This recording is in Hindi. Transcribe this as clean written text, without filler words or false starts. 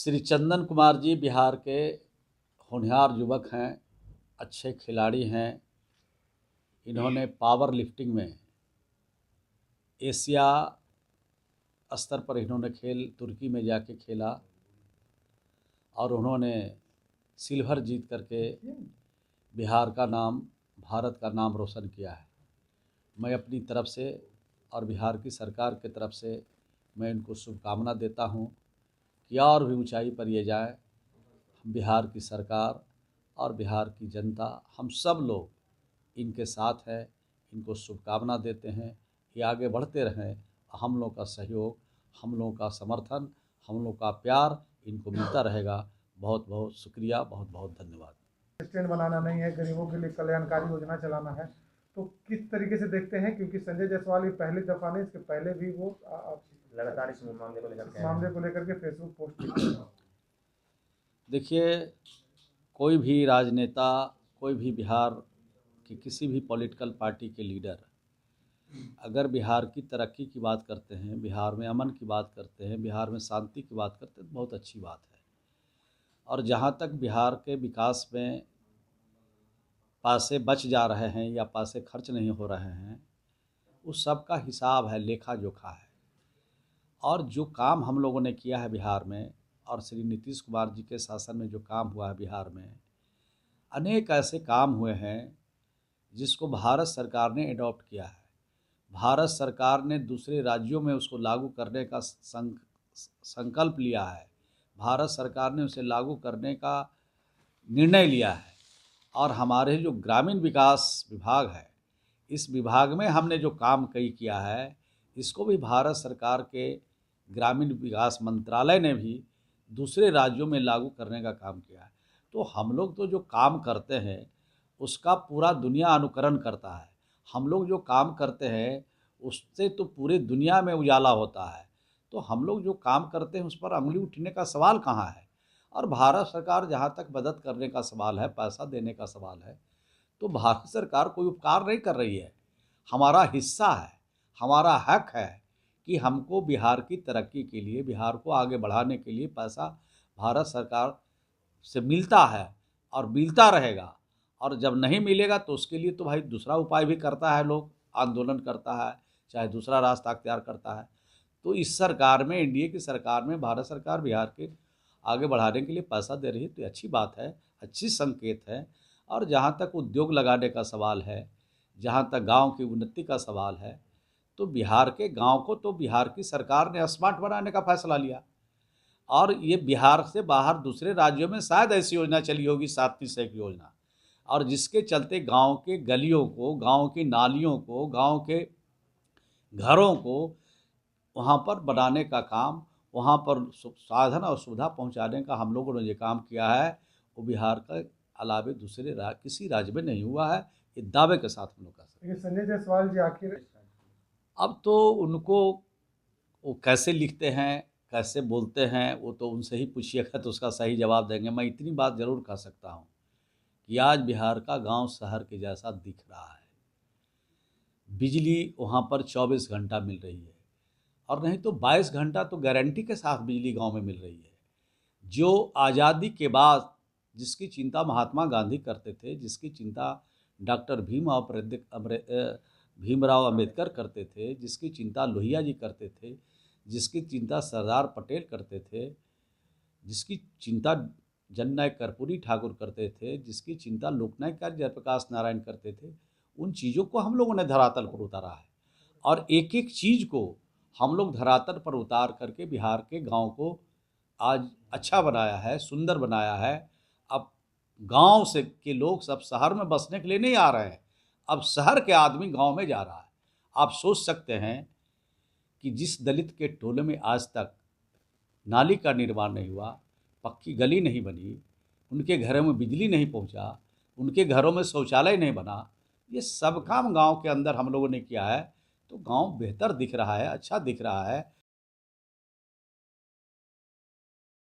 श्री चंदन कुमार जी बिहार के होनहार युवक हैं, अच्छे खिलाड़ी हैं। इन्होंने पावर लिफ्टिंग में एशिया स्तर पर इन्होंने खेल तुर्की में जाके खेला और उन्होंने सिल्वर जीत करके बिहार का नाम, भारत का नाम रोशन किया है। मैं अपनी तरफ से और बिहार की सरकार की तरफ से मैं इनको शुभकामना देता हूं कि और भी ऊंचाई पर ये जाए। बिहार की सरकार और बिहार की जनता, हम सब लोग इनके साथ हैं, इनको शुभकामना देते हैं कि आगे बढ़ते रहें। हम लोग का सहयोग, हम लोग का समर्थन, हम लोग का प्यार इनको मिलता रहेगा। बहुत बहुत शुक्रिया, बहुत बहुत धन्यवाद। स्टैंड बनाना नहीं है, गरीबों के लिए कल्याणकारी योजना चलाना है, तो किस तरीके से देखते हैं? क्योंकि संजय जायसवाल ये पहली दफा नहीं, इसके पहले भी वो लगातार इस मामले को लेकर के फेसबुक पोस्ट करते हैं। देखिए, कोई भी राजनेता, कोई भी बिहार की किसी भी पॉलिटिकल पार्टी के लीडर अगर बिहार की तरक्की की बात करते हैं, बिहार में अमन की बात करते हैं, बिहार में शांति की बात करते हैं, तो बहुत अच्छी बात है। और जहाँ तक बिहार के विकास में पैसे बच जा रहे हैं या पैसे खर्च नहीं हो रहे हैं, उस सब का हिसाब है, लेखा जोखा है। और जो काम हम लोगों ने किया है बिहार में, और श्री नीतीश कुमार जी के शासन में जो काम हुआ है बिहार में, अनेक ऐसे काम हुए हैं जिसको भारत सरकार ने अडॉप्ट किया है। भारत सरकार ने दूसरे राज्यों में उसको लागू करने का संकल्प लिया है। भारत सरकार ने उसे लागू करने का निर्णय लिया है। और हमारे जो ग्रामीण विकास विभाग है, इस विभाग में हमने जो काम कई किया है, इसको भी भारत सरकार के ग्रामीण विकास मंत्रालय ने भी दूसरे राज्यों में लागू करने का काम किया है। तो हम लोग तो जो काम करते हैं उसका पूरा दुनिया अनुकरण करता है। हम लोग जो काम करते हैं उससे तो पूरे दुनिया में उजाला होता है। तो हम लोग जो काम करते हैं उस पर अंगुली उठने का सवाल कहाँ है। और भारत सरकार, जहाँ तक मदद करने का सवाल है, पैसा देने का सवाल है, तो भारत सरकार कोई उपकार नहीं कर रही है। हमारा हिस्सा है, हमारा हक है कि हमको बिहार की तरक्की के लिए, बिहार को आगे बढ़ाने के लिए पैसा भारत सरकार से मिलता है और मिलता रहेगा। और जब नहीं मिलेगा तो उसके लिए तो भाई दूसरा उपाय भी करता है, लोग आंदोलन करता है, चाहे दूसरा रास्ता अख्तियार करता है। तो इस सरकार में, एनडीए की सरकार में, भारत सरकार बिहार के आगे बढ़ाने के लिए पैसा दे रही है, तो अच्छी बात है, अच्छी संकेत है। और जहाँ तक उद्योग लगाने का सवाल है, जहाँ तक गांव की उन्नति का सवाल है, तो बिहार के गांव को तो बिहार की सरकार ने स्मार्ट बनाने का फैसला लिया। और ये बिहार से बाहर दूसरे राज्यों में शायद ऐसी योजना चली होगी, 7वीं सड़क योजना, और जिसके चलते गांव के गलियों को, गांव की नालियों को, गांव के घरों को वहाँ पर बनाने का काम, वहाँ पर साधन और सुविधा पहुँचाने का हम लोगों ने जो काम किया है, वो बिहार के अलावे दूसरे किसी राज्य में नहीं हुआ है। ये दावे के साथ हम लोग कह सकते हैं। संजय जायसवाल जी आखिर अब तो उनको वो कैसे लिखते हैं, कैसे बोलते हैं, वो तो उनसे ही पूछिएगा तो उसका सही जवाब देंगे। मैं इतनी बात ज़रूर कह सकता हूँ कि आज बिहार का गांव शहर के जैसा दिख रहा है। बिजली वहाँ पर 24 घंटा मिल रही है, और नहीं तो 22 घंटा तो गारंटी के साथ बिजली गांव में मिल रही है। जो आज़ादी के बाद जिसकी चिंता महात्मा गांधी करते थे, जिसकी चिंता डॉक्टर भीमराव अम्बेडकर करते थे, जिसकी चिंता लोहिया जी करते थे, जिसकी चिंता सरदार पटेल करते थे, जिसकी चिंता जननायक कर्पूरी ठाकुर करते थे, जिसकी चिंता लोकनायक जयप्रकाश नारायण करते थे, उन चीज़ों को हम लोगों ने धरातल पर उतारा है। और एक एक चीज़ को हम लोग धरातल पर उतार करके बिहार के गांव को आज अच्छा बनाया है, सुंदर बनाया है। अब गांव से के लोग सब शहर में बसने के लिए नहीं आ रहे हैं, अब शहर के आदमी गांव में जा रहा है। आप सोच सकते हैं कि जिस दलित के टोले में आज तक नाली का निर्माण नहीं हुआ, पक्की गली नहीं बनी, उनके घरों में बिजली नहीं पहुंचा, उनके घरों में शौचालय नहीं बना, ये सब काम गांव के अंदर हम लोगों ने किया है। तो गांव बेहतर दिख रहा है, अच्छा दिख रहा है।